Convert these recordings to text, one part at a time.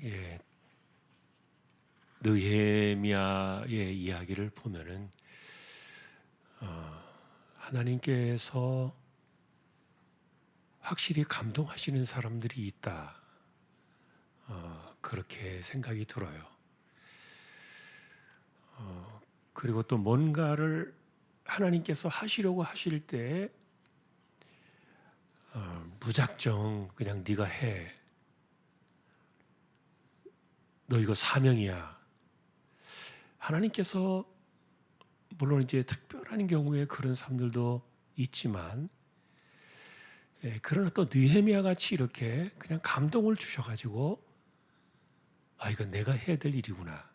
예, 느헤미야의 이야기를 보면은 하나님께서 확실히 감동하시는 사람들이 있다. 그렇게 생각이 들어요. 그리고 또 뭔가를 하나님께서 하시려고 하실 때 무작정 그냥 네가 해. 너 이거 사명이야. 하나님께서 물론 이제 특별한 경우에 그런 사람들도 있지만, 그러나 또 느헤미야 같이 이렇게 그냥 감동을 주셔가지고 이건 내가 해야 될 일이구나.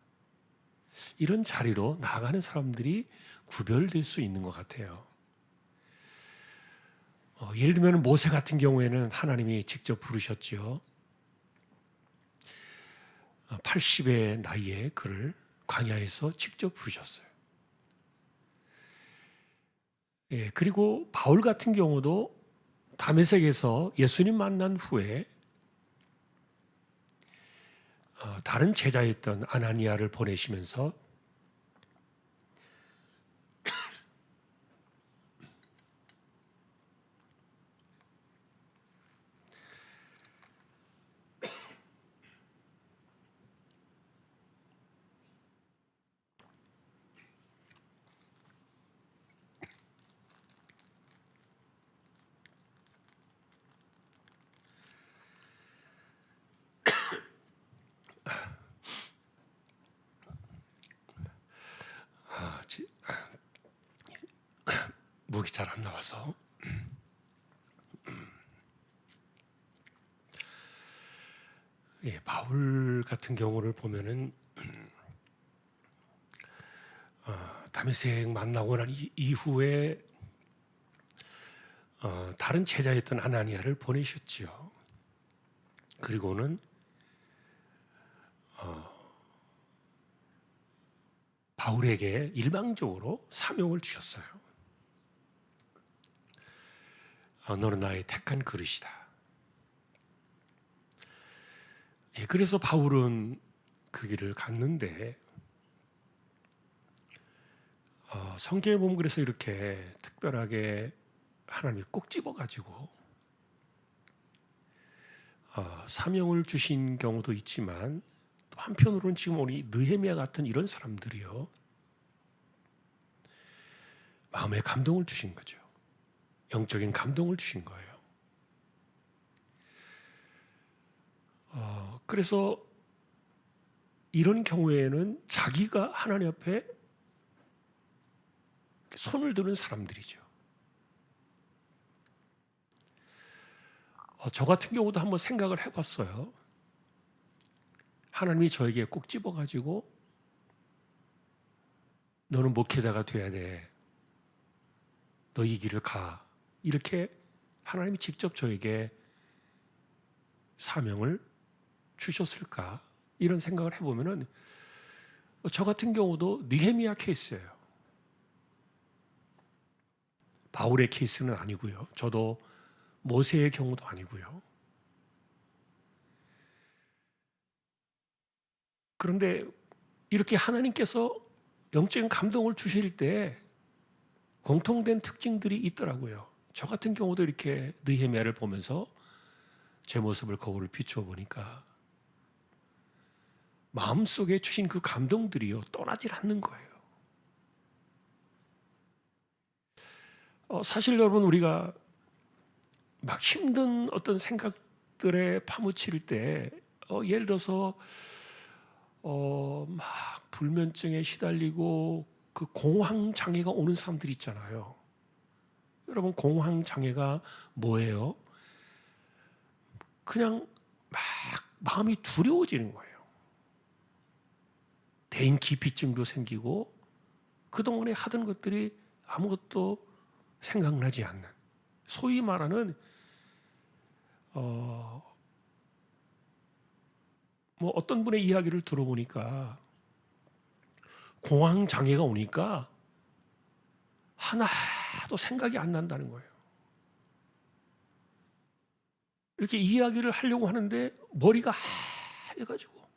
이런 자리로 나아가는 사람들이 구별될 수 있는 것 같아요. 예를 들면 모세 같은 경우에는 하나님이 직접 부르셨지요. 80의 나이에 그를 광야에서 직접 부르셨어요. 그리고 바울 같은 경우도 다메섹에서 예수님 만난 후에 다른 제자였던 아나니아를 보내시면서 목이 잘 안 나와서 바울 같은 경우를 보면은 다메섹 만나고 난 이후에 다른 제자였던 아나니아를 보내셨지요. 그리고는 바울에게 일방적으로 사명을 주셨어요. 너는 나의 택한 그릇이다. 그래서 바울은 그 길을 갔는데 성경에 보면 그래서 이렇게 특별하게 하나님이 꼭 집어가지고 사명을 주신 경우도 있지만 또 한편으로는 지금 우리 느헤미야 같은 이런 사람들이요 마음에 감동을 주신 거죠. 영적인 감동을 주신 거예요. 그래서 이런 경우에는 자기가 하나님 앞에 손을 드는 사람들이죠. 저 같은 경우도 한번 생각을 해봤어요. 하나님이 저에게 꼭 집어가지고 너는 목회자가 돼야 돼. 너 이 길을 가. 이렇게 하나님이 직접 저에게 사명을 주셨을까? 이런 생각을 해보면은 저 같은 경우도 느헤미야 케이스예요. 바울의 케이스는 아니고요. 저도 모세의 경우도 아니고요. 그런데 이렇게 하나님께서 영적인 감동을 주실 때 공통된 특징들이 있더라고요. 저 같은 경우도 이렇게 느헤미야를 보면서 제 모습을 거울을 비추어 보니까 마음속에 주신 그 감동들이요 떠나질 않는 거예요. 사실 여러분 우리가 막 힘든 어떤 생각들에 파묻힐 때 예를 들어서 막 불면증에 시달리고 그 공황 장애가 오는 사람들 있잖아요. 여러분 공황 장애가 뭐예요? 그냥 막 마음이 두려워지는 거예요. 대인 기피증도 생기고 그동안에 하던 것들이 아무것도 생각나지 않는, 소위 말하는 뭐 어떤 분의 이야기를 들어보니까 공황 장애가 오니까 하나도 생각이 안 난다는 거예요. 이렇게 이야기를 하려고 하는데 머리가 돼가지고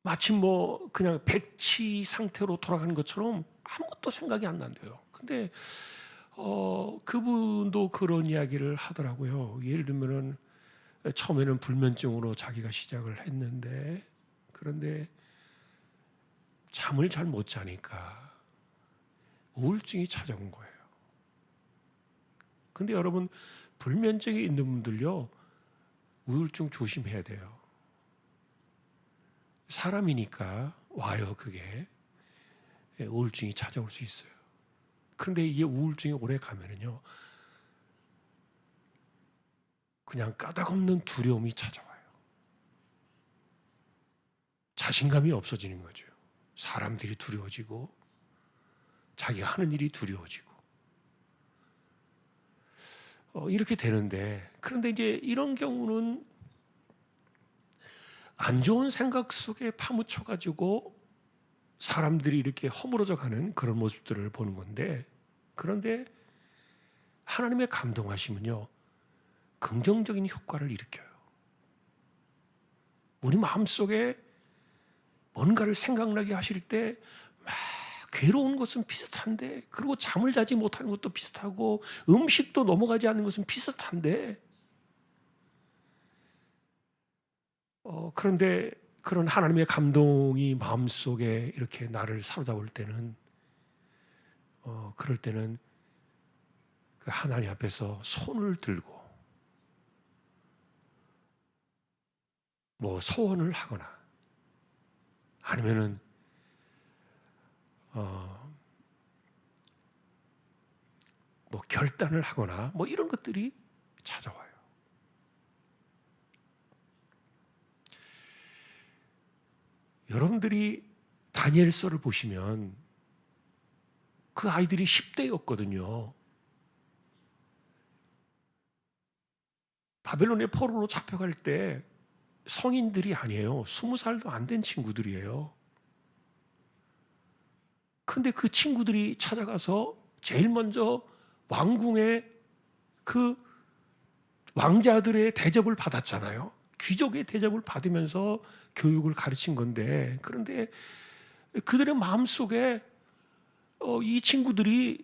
마치 뭐 그냥 백치 상태로 돌아가는 것처럼 아무것도 생각이 안 난대요. 근데 그분도 그런 이야기를 하더라고요. 예를 들면은 처음에는 불면증으로 자기가 시작을 했는데, 그런데 잠을 잘 못 자니까 우울증이 찾아온 거예요. 근데 여러분, 불면증이 있는 분들요, 우울증 조심해야 돼요. 사람이니까 와요, 그게. 우울증이 찾아올 수 있어요. 그런데 이게 우울증이 오래 가면은요, 그냥 까닭없는 두려움이 찾아와요. 자신감이 없어지는 거죠. 사람들이 두려워지고, 자기가 하는 일이 두려워지고. 이렇게 되는데, 그런데 이제 이런 경우는 안 좋은 생각 속에 파묻혀가지고 사람들이 이렇게 허물어져 가는 그런 모습들을 보는 건데, 그런데 하나님의 감동하심은요, 긍정적인 효과를 일으켜요. 우리 마음속에 뭔가를 생각나게 하실 때 막 괴로운 것은 비슷한데, 그리고 잠을 자지 못하는 것도 비슷하고, 음식도 넘어가지 않는 것은 비슷한데, 그런데 그런 하나님의 감동이 마음속에 이렇게 나를 사로잡을 때는, 그럴 때는 그 하나님 앞에서 손을 들고 뭐 소원을 하거나, 아니면은 뭐 결단을 하거나 뭐 이런 것들이 찾아와요. 여러분들이 다니엘서를 보시면 그 아이들이 10대였거든요. 바벨론의 포로로 잡혀갈 때 성인들이 아니에요. 20살도 안 된 친구들이에요. 근데 그 친구들이 찾아가서 제일 먼저 왕궁의 그 왕자들의 대접을 받았잖아요. 귀족의 대접을 받으면서 교육을 가르친 건데, 그런데 그들의 마음속에 이 친구들이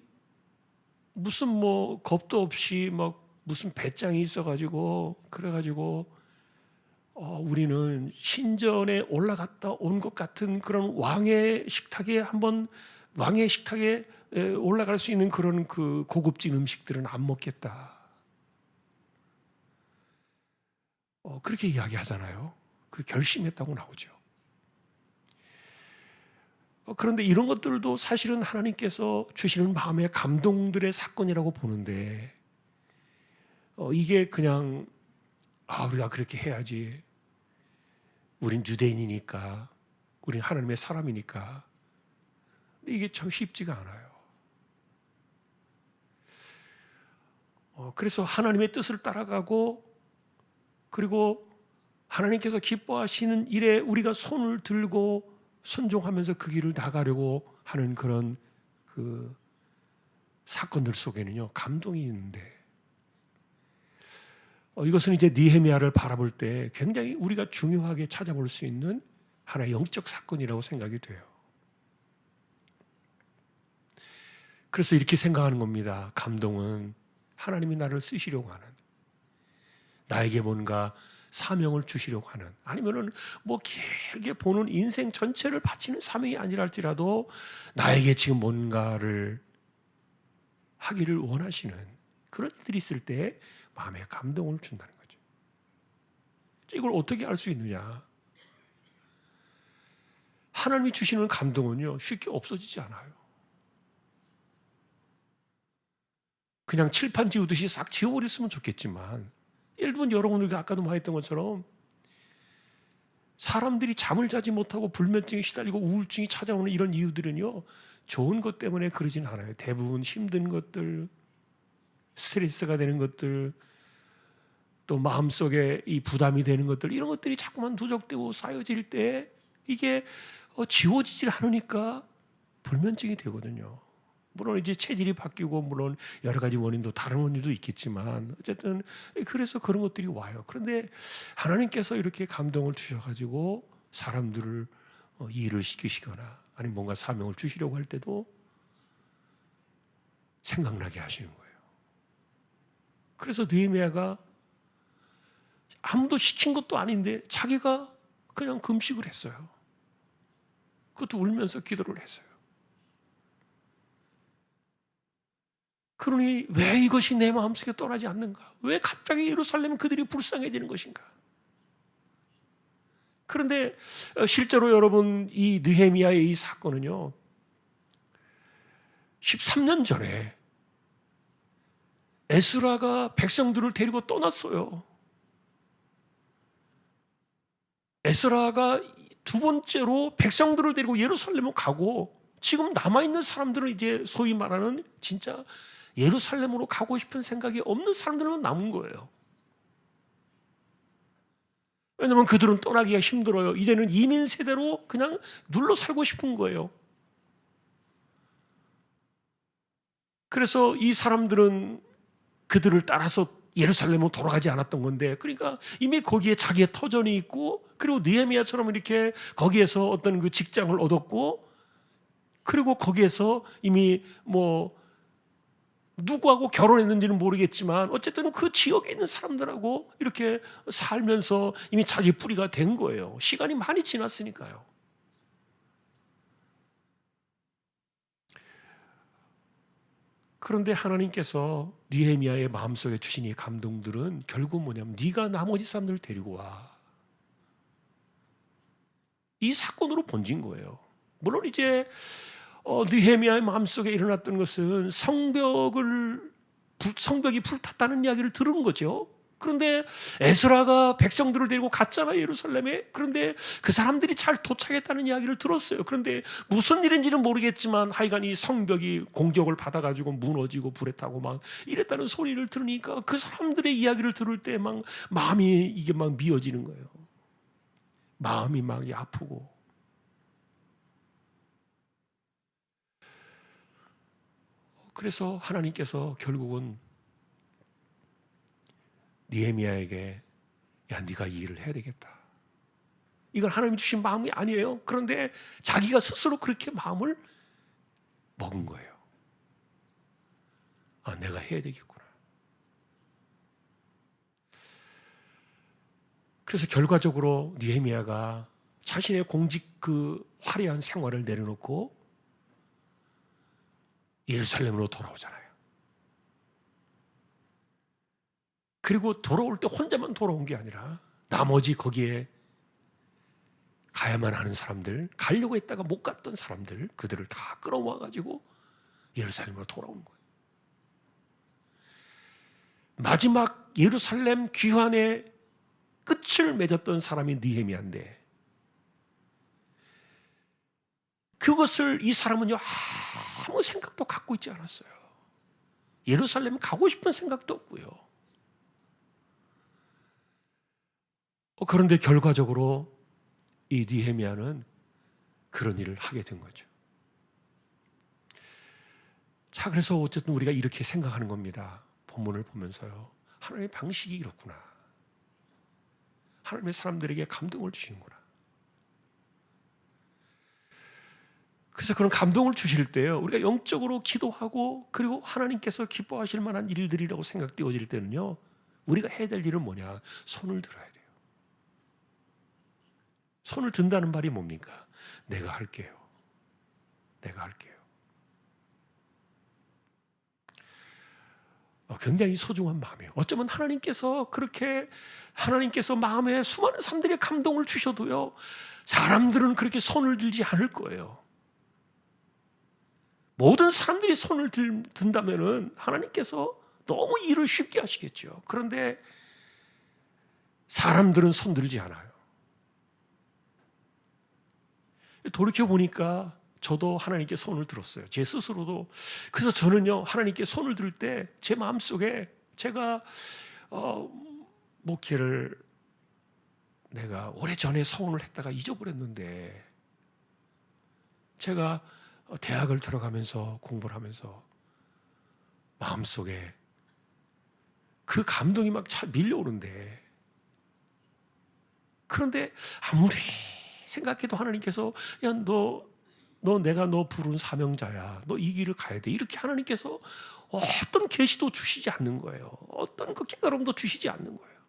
무슨 뭐 겁도 없이 막 무슨 배짱이 있어가지고, 그래가지고 우리는 신전에 올라갔다 온 것 같은 그런 왕의 식탁에 올라갈 수 있는 그런 그 고급진 음식들은 안 먹겠다. 그렇게 이야기하잖아요. 그 결심했다고 나오죠. 그런데 이런 것들도 사실은 하나님께서 주시는 마음의 감동들의 사건이라고 보는데, 이게 그냥 우리가 그렇게 해야지, 우린 유대인이니까, 우린 하나님의 사람이니까, 이게 참 쉽지가 않아요. 그래서 하나님의 뜻을 따라가고, 그리고 하나님께서 기뻐하시는 일에 우리가 손을 들고 순종하면서 그 길을 나가려고 하는 그런 그 사건들 속에는요, 감동이 있는데, 이것은 이제 느헤미야를 바라볼 때 굉장히 우리가 중요하게 찾아볼 수 있는 하나의 영적 사건이라고 생각이 돼요. 그래서 이렇게 생각하는 겁니다. 감동은 하나님이 나를 쓰시려고 하는, 나에게 뭔가 사명을 주시려고 하는, 아니면은 뭐 길게 보는 인생 전체를 바치는 사명이 아니라 할지라도 나에게 지금 뭔가를 하기를 원하시는 그런 일들이 있을 때 마음에 감동을 준다는 거죠. 이걸 어떻게 알 수 있느냐? 하나님이 주시는 감동은요, 쉽게 없어지지 않아요. 그냥 칠판 지우듯이 싹 지워버렸으면 좋겠지만, 예를 들면 여러분들 아까도 말했던 것처럼 사람들이 잠을 자지 못하고 불면증에 시달리고 우울증이 찾아오는 이런 이유들은요, 좋은 것 때문에 그러진 않아요. 대부분 힘든 것들, 스트레스가 되는 것들, 또 마음속에 이 부담이 되는 것들, 이런 것들이 자꾸만 누적되고 쌓여질 때 이게 지워지질 않으니까 불면증이 되거든요. 물론 이제 체질이 바뀌고 물론 여러 가지 원인도 다른 원인도 있겠지만 어쨌든 그래서 그런 것들이 와요. 그런데 하나님께서 이렇게 감동을 주셔가지고 사람들을 일을 시키시거나 아니면 뭔가 사명을 주시려고 할 때도 생각나게 하시는 거예요. 그래서 느헤미야가 아무도 시킨 것도 아닌데 자기가 그냥 금식을 했어요. 그것도 울면서 기도를 했어요. 그러니 왜 이것이 내 마음속에 떠나지 않는가? 왜 갑자기 예루살렘 그들이 불쌍해지는 것인가? 그런데 실제로 여러분 이 느헤미야의 이 사건은요 13년 전에 에스라가 백성들을 데리고 떠났어요. 에스라가 두 번째로 백성들을 데리고 예루살렘으로 가고 지금 남아있는 사람들은 이제 소위 말하는 진짜 예루살렘으로 가고 싶은 생각이 없는 사람들만 남은 거예요. 왜냐하면 그들은 떠나기가 힘들어요. 이제는 이민 세대로 그냥 눌러 살고 싶은 거예요. 그래서 이 사람들은 그들을 따라서 예루살렘으로 돌아가지 않았던 건데, 그러니까 이미 거기에 자기의 터전이 있고, 그리고 느헤미야처럼 이렇게 거기에서 어떤 그 직장을 얻었고, 그리고 거기에서 이미 뭐 누구하고 결혼했는지는 모르겠지만 어쨌든 그 지역에 있는 사람들하고 이렇게 살면서 이미 자기 뿌리가 된 거예요. 시간이 많이 지났으니까요. 그런데 하나님께서 느헤미야의 마음속에 주신 이 감동들은 결국 뭐냐면 네가 나머지 사람들을 데리고 와. 이 사건으로 번진 거예요. 물론 이제 느헤미야의 마음속에 일어났던 것은 성벽이 불탔다는 이야기를 들은 거죠. 그런데 에스라가 백성들을 데리고 갔잖아요, 예루살렘에. 그런데 그 사람들이 잘 도착했다는 이야기를 들었어요. 그런데 무슨 일인지는 모르겠지만 하여간 이 성벽이 공격을 받아가지고 무너지고 불에 타고 막 이랬다는 소리를 들으니까 그 사람들의 이야기를 들을 때 막 마음이 이게 막 미어지는 거예요. 마음이 막 아프고. 그래서 하나님께서 결국은 느헤미야에게 야, 네가 이 일을 해야 되겠다. 이건 하나님 주신 마음이 아니에요. 그런데 자기가 스스로 그렇게 마음을 먹은 거예요. 아, 내가 해야 되겠구나. 그래서 결과적으로 느헤미야가 자신의 공직 그 화려한 생활을 내려놓고 예루살렘으로 돌아오잖아요. 그리고 돌아올 때 혼자만 돌아온 게 아니라 나머지 거기에 가야만 하는 사람들, 가려고 했다가 못 갔던 사람들, 그들을 다 끌어모아가지고 예루살렘으로 돌아오는 거예요. 마지막 예루살렘 귀환의 끝을 맺었던 사람이 느헤미야인데 그것을 이 사람은요 아무 생각도 갖고 있지 않았어요. 예루살렘 가고 싶은 생각도 없고요. 그런데 결과적으로 이 느헤미야는 그런 일을 하게 된 거죠. 자, 그래서 어쨌든 우리가 이렇게 생각하는 겁니다. 본문을 보면서요. 하나님의 방식이 이렇구나. 하나님의 사람들에게 감동을 주시는구나. 그래서 그런 감동을 주실 때요. 우리가 영적으로 기도하고 그리고 하나님께서 기뻐하실 만한 일들이라고 생각되어질 때는요. 우리가 해야 될 일은 뭐냐? 손을 들어야 돼요. 손을 든다는 말이 뭡니까? 내가 할게요. 내가 할게요. 굉장히 소중한 마음이에요. 어쩌면 하나님께서 마음에 수많은 사람들의 감동을 주셔도요. 사람들은 그렇게 손을 들지 않을 거예요. 모든 사람들이 손을 든다면은 하나님께서 너무 일을 쉽게 하시겠죠. 그런데 사람들은 손 들지 않아요. 돌이켜 보니까 저도 하나님께 손을 들었어요. 제 스스로도. 그래서 저는요 하나님께 손을 들 때 제 마음속에 제가 목회를 내가 오래전에 서원을 했다가 잊어버렸는데 제가 대학을 들어가면서 공부를 하면서 마음속에 그 감동이 막 밀려오는데, 그런데 아무리 생각해도 하나님께서 야, 내가 너 부른 사명자야, 너 이 길을 가야 돼, 이렇게 하나님께서 어떤 계시도 주시지 않는 거예요. 어떤 그 깨달음도 주시지 않는 거예요.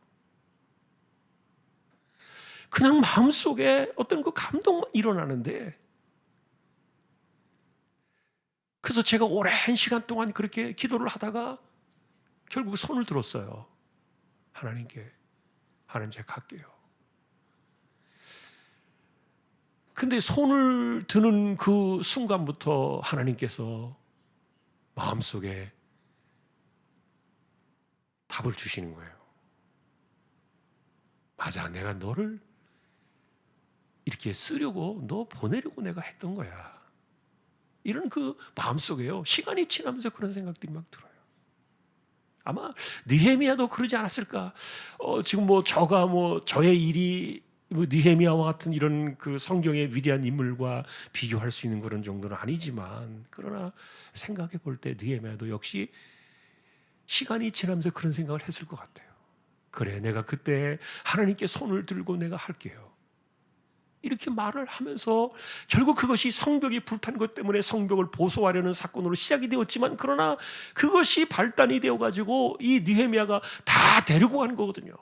그냥 마음속에 어떤 그 감동만 일어나는데, 그래서 제가 오랜 시간 동안 그렇게 기도를 하다가 결국 손을 들었어요. 하나님께. 하나님, 제가 갈게요. 근데 손을 드는 그 순간부터 하나님께서 마음속에 답을 주시는 거예요. 맞아, 내가 너를 이렇게 쓰려고, 너 보내려고 내가 했던 거야. 이런 그 마음속에요, 시간이 지나면서 그런 생각들이 막 들어요. 아마 느헤미야도 그러지 않았을까? 지금 저의 일이 느헤미야와 같은 이런 그 성경의 위대한 인물과 비교할 수 있는 그런 정도는 아니지만, 그러나 생각해 볼 때 느헤미야도 역시 시간이 지나면서 그런 생각을 했을 것 같아요. 그래, 내가 그때 하나님께 손을 들고 내가 할게요. 이렇게 말을 하면서 결국 그것이 성벽이 불탄 것 때문에 성벽을 보수하려는 사건으로 시작이 되었지만, 그러나 그것이 발단이 되어가지고 이 느헤미야가 다 데리고 간 거거든요.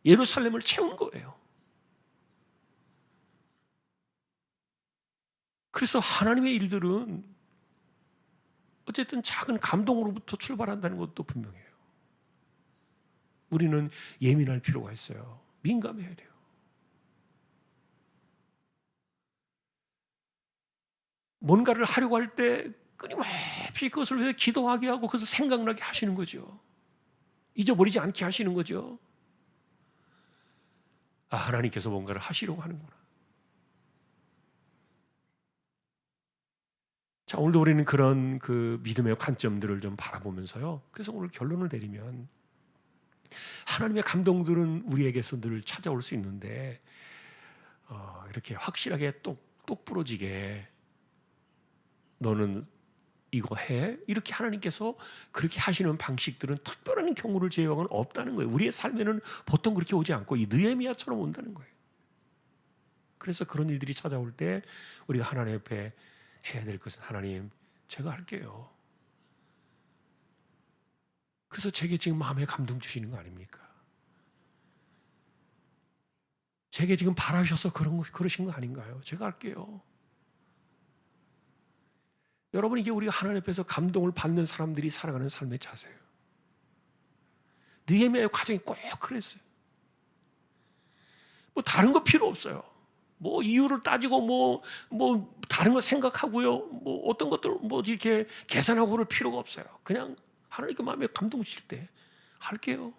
예루살렘을 채운 거예요. 그래서 하나님의 일들은 어쨌든 작은 감동으로부터 출발한다는 것도 분명해요. 우리는 예민할 필요가 있어요. 민감해야 돼요. 뭔가를 하려고 할 때 끊임없이 그것을 위해 기도하게 하고 그것을 생각나게 하시는 거죠. 잊어버리지 않게 하시는 거죠. 아, 하나님께서 뭔가를 하시려고 하는구나. 자, 오늘도 우리는 그런 그 믿음의 관점들을 좀 바라보면서요. 그래서 오늘 결론을 내리면, 하나님의 감동들은 우리에게서 늘 찾아올 수 있는데, 이렇게 확실하게 똑 부러지게 너는 이거 해, 이렇게 하나님께서 그렇게 하시는 방식들은 특별한 경우를 제외하고는 없다는 거예요. 우리의 삶에는 보통 그렇게 오지 않고 이 느헤미야처럼 온다는 거예요. 그래서 그런 일들이 찾아올 때 우리가 하나님 앞에 해야 될 것은, 하나님, 제가 할게요. 그래서 제게 지금 마음에 감동 주시는 거 아닙니까? 제게 지금 바라셔서 그러신 거 아닌가요? 제가 할게요. 여러분, 이게 우리가 하나님 앞에서 감동을 받는 사람들이 살아가는 삶의 자세예요. 느헤미야의 과정이 꼭 그랬어요. 뭐 다른 거 필요 없어요. 뭐 이유를 따지고 뭐 다른 거 생각하고요. 뭐 어떤 것들 뭐 이렇게 계산하고 그럴 필요가 없어요. 그냥 하나님께 마음에 감동 주실 때 할게요.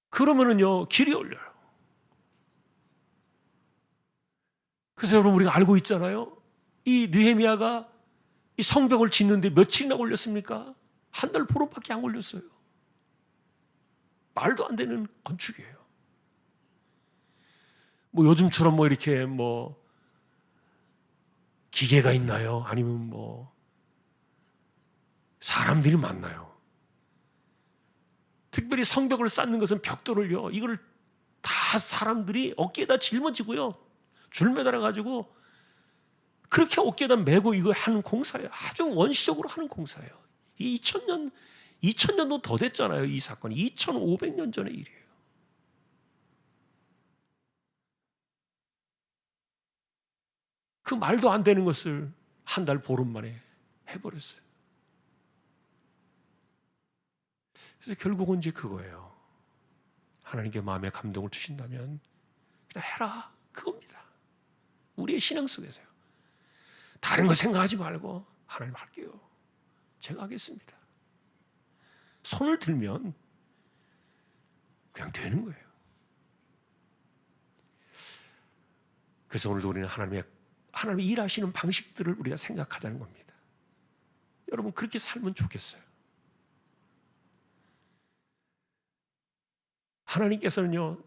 그러면은요, 길이 열려요. 그래서 여러분, 우리가 알고 있잖아요. 이 느헤미야가 이 성벽을 짓는데 며칠이나 걸렸습니까? 한 달 보름밖에 안 걸렸어요. 말도 안 되는 건축이에요. 뭐 요즘처럼 뭐 이렇게 뭐 기계가 있나요? 아니면 뭐 사람들이 많나요? 특별히 성벽을 쌓는 것은 벽돌을요, 이걸 다 사람들이 어깨에다 짊어지고요, 줄 매달아 가지고 그렇게 어깨에다 메고 이거 하는 공사예요. 아주 원시적으로 하는 공사예요. 이 2000년도 더 됐잖아요. 이 사건이 2500년 전의 일이에요. 그 말도 안 되는 것을 한 달 보름 만에 해버렸어요. 그래서 결국은 이제 그거예요. 하나님께 마음에 감동을 주신다면 그냥 해라, 그겁니다. 우리의 신앙 속에서요. 다른 거 생각하지 말고 하나님 할게요. 제가 하겠습니다. 손을 들면 그냥 되는 거예요. 그래서 오늘도 우리는 하나님의 일하시는 방식들을 우리가 생각하자는 겁니다. 여러분, 그렇게 살면 좋겠어요. 하나님께서는요,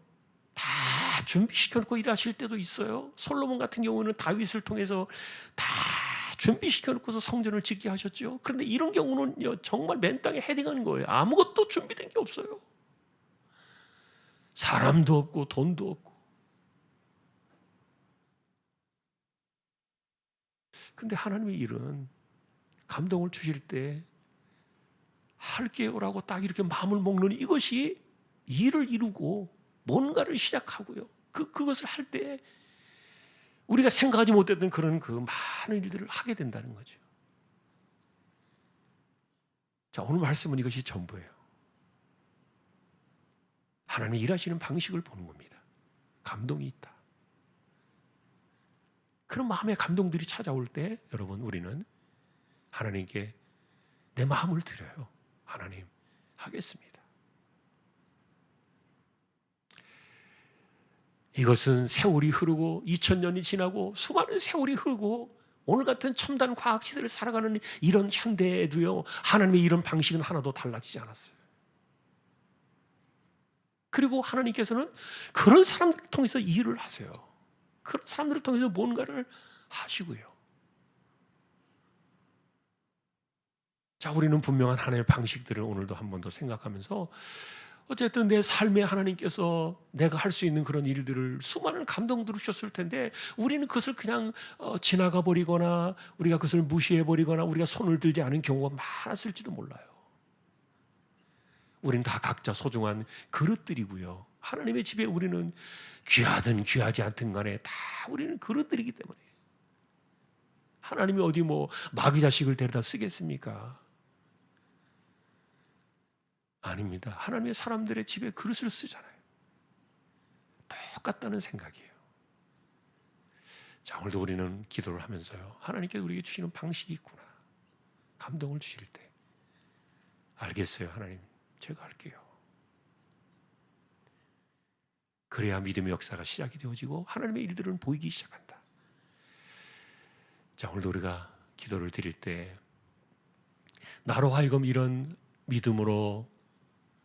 다 준비시켜놓고 일하실 때도 있어요. 솔로몬 같은 경우는 다윗을 통해서 다 준비시켜놓고서 성전을 짓게 하셨죠. 그런데 이런 경우는 정말 맨 땅에 헤딩하는 거예요. 아무것도 준비된 게 없어요. 사람도 없고 돈도 없고. 근데 하나님의 일은 감동을 주실 때 할게요라고 딱 이렇게 마음을 먹는 이것이 일을 이루고 뭔가를 시작하고요. 그것을 할 때 우리가 생각하지 못했던 그런 그 많은 일들을 하게 된다는 거죠. 자, 오늘 말씀은 이것이 전부예요. 하나님이 일하시는 방식을 보는 겁니다. 감동이 있다. 그런 마음의 감동들이 찾아올 때 여러분 우리는 하나님께 내 마음을 드려요. 하나님 하겠습니다. 이것은 세월이 흐르고 2000년이 지나고 수많은 세월이 흐르고 오늘 같은 첨단 과학 시대를 살아가는 이런 현대에도요, 하나님의 이런 방식은 하나도 달라지지 않았어요. 그리고 하나님께서는 그런 사람들을 통해서 일을 하세요. 그런 사람들을 통해서 뭔가를 하시고요. 자, 우리는 분명한 하나님의 방식들을 오늘도 한 번 더 생각하면서 어쨌든 내 삶에 하나님께서 내가 할 수 있는 그런 일들을 수많은 감동들을 주셨을 텐데 우리는 그것을 그냥 지나가 버리거나 우리가 그것을 무시해 버리거나 우리가 손을 들지 않은 경우가 많았을지도 몰라요. 우리는 다 각자 소중한 그릇들이고요. 하나님의 집에 우리는 귀하든 귀하지 않든 간에 다 우리는 그릇들이기 때문에 하나님이 어디 뭐 마귀 자식을 데려다 쓰겠습니까? 아닙니다. 하나님의 사람들의 집에 그릇을 쓰잖아요. 똑같다는 생각이에요. 자, 오늘도 우리는 기도를 하면서요, 하나님께 우리에게 주시는 방식이 있구나, 감동을 주실 때 알겠어요. 하나님, 제가 할게요. 그래야 믿음의 역사가 시작이 되어지고 하나님의 일들은 보이기 시작한다. 자, 오늘도 우리가 기도를 드릴 때 나로 하여금 이런 믿음으로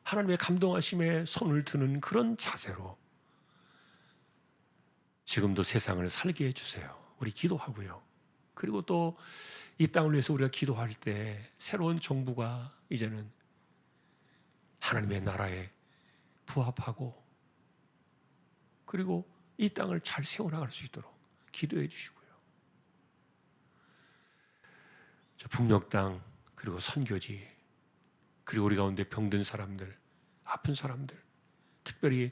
하나님의 감동하심에 손을 드는 그런 자세로 지금도 세상을 살게 해주세요. 우리 기도하고요. 그리고 또 이 땅을 위해서 우리가 기도할 때 새로운 정부가 이제는 하나님의 나라에 부합하고 그리고 이 땅을 잘 세워나갈 수 있도록 기도해 주시고요. 저 북녘 땅 그리고 선교지 그리고 우리 가운데 병든 사람들, 아픈 사람들, 특별히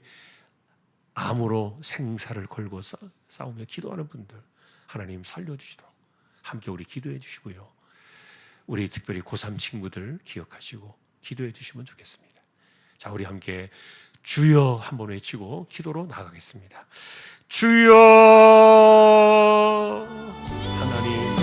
암으로 생사를 걸고 싸우며 기도하는 분들 하나님 살려주시도록 함께 우리 기도해 주시고요. 우리 특별히 고3 친구들 기억하시고 기도해 주시면 좋겠습니다. 자, 우리 함께 주여 한번 외치고 기도로 나가겠습니다. 주여 하나님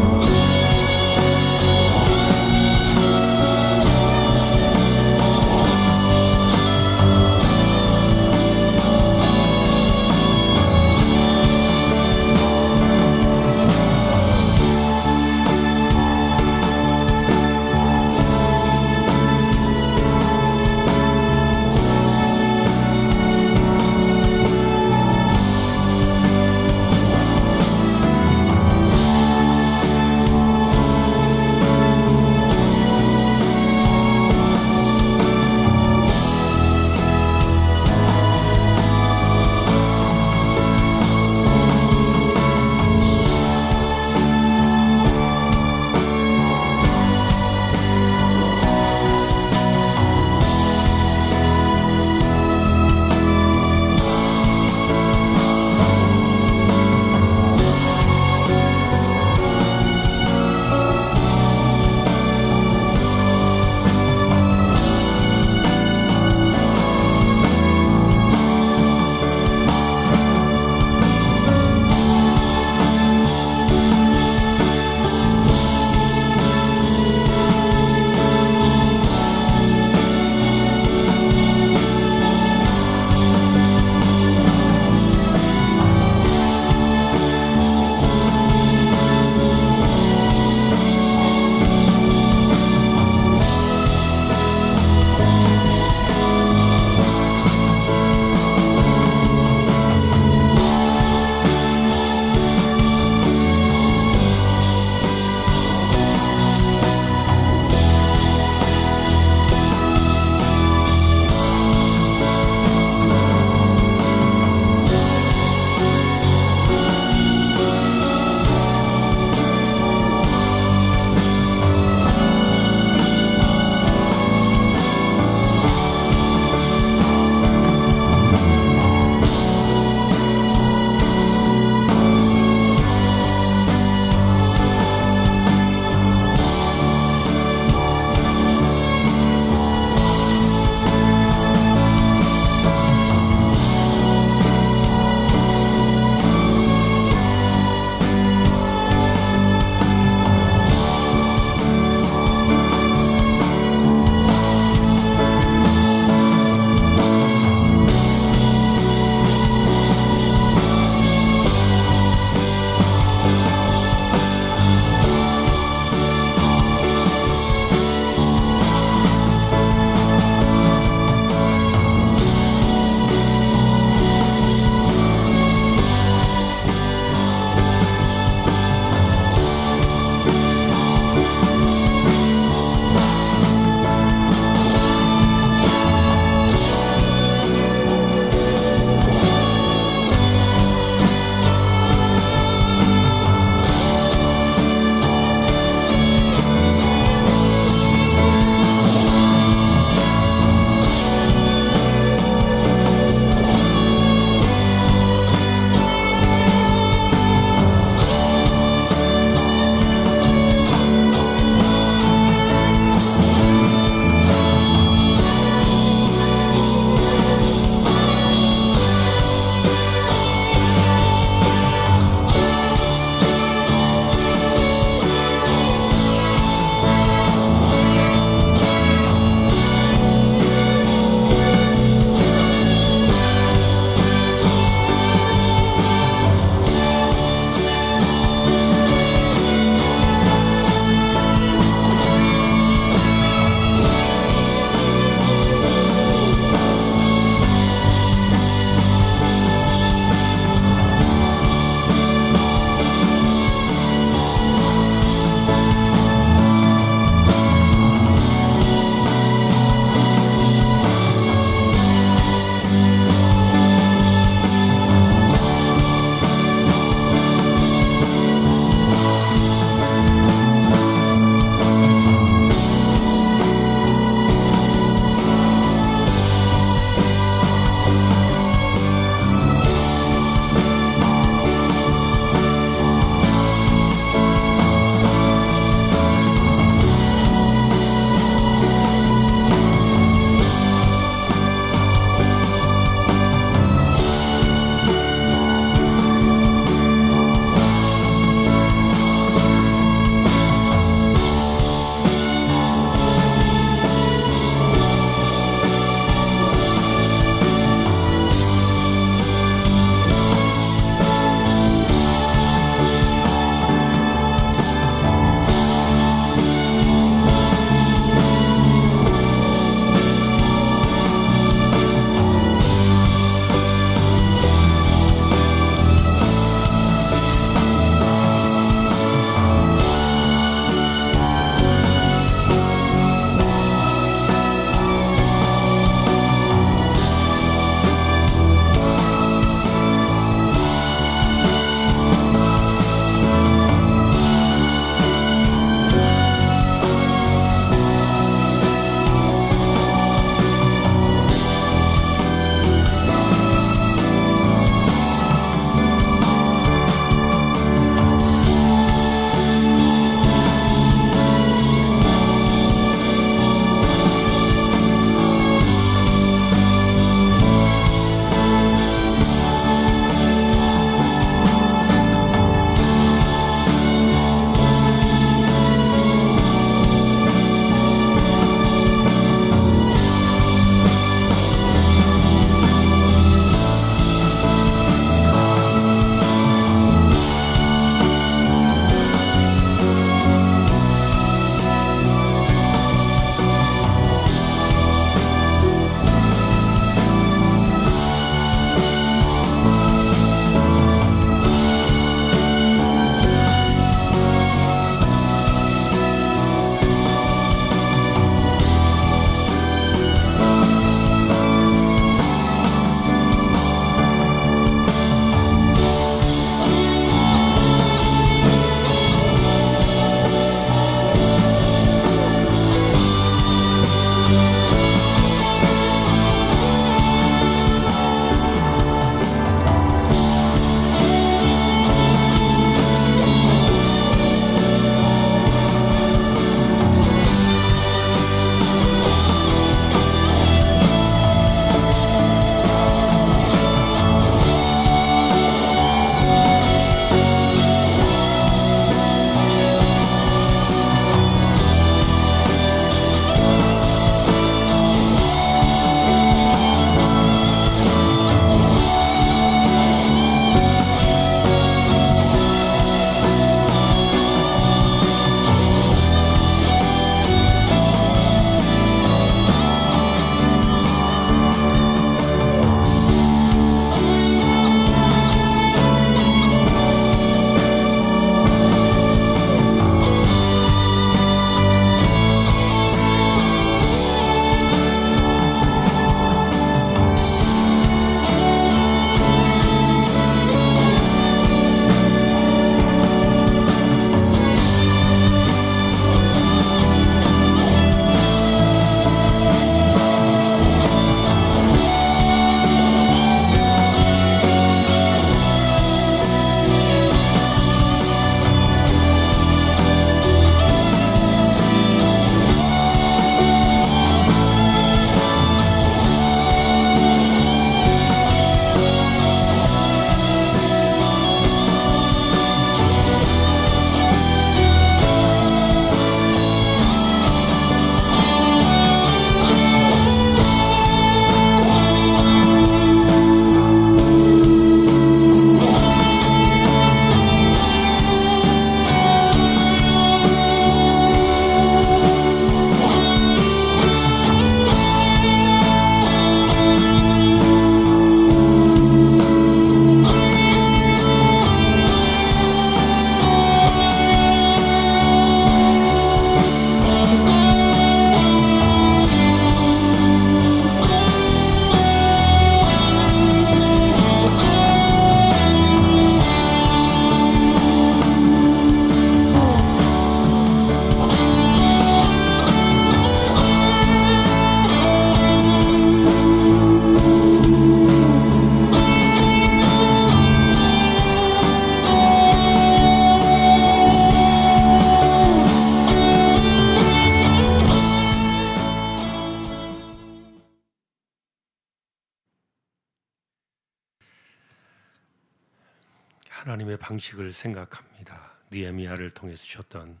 하나님의 방식을 생각합니다. 느헤미야를 통해서 주셨던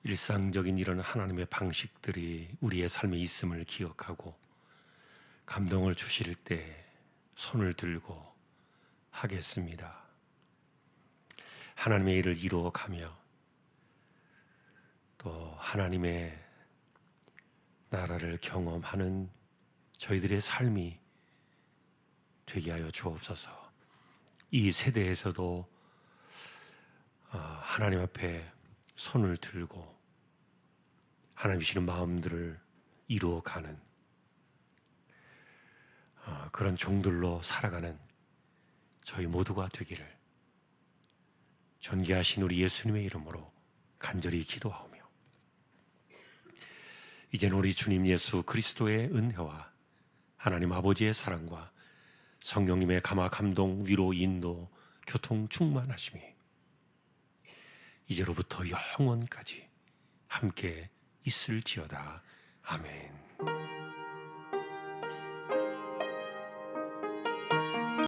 일상적인 이런 하나님의 방식들이 우리의 삶에 있음을 기억하고 감동을 주실 때 손을 들고 하겠습니다. 하나님의 일을 이루어가며 또 하나님의 나라를 경험하는 저희들의 삶이 되게 하여 주옵소서. 이 세대에서도 하나님 앞에 손을 들고 하나님 주시는 마음들을 이루어가는 그런 종들로 살아가는 저희 모두가 되기를 존귀하신 우리 예수님의 이름으로 간절히 기도하오며, 이제는 우리 주님 예수 그리스도의 은혜와 하나님 아버지의 사랑과 성령님의 감화 감동 위로 인도 교통 충만하심이 이제로부터 영원까지 함께 있을지어다. 아멘.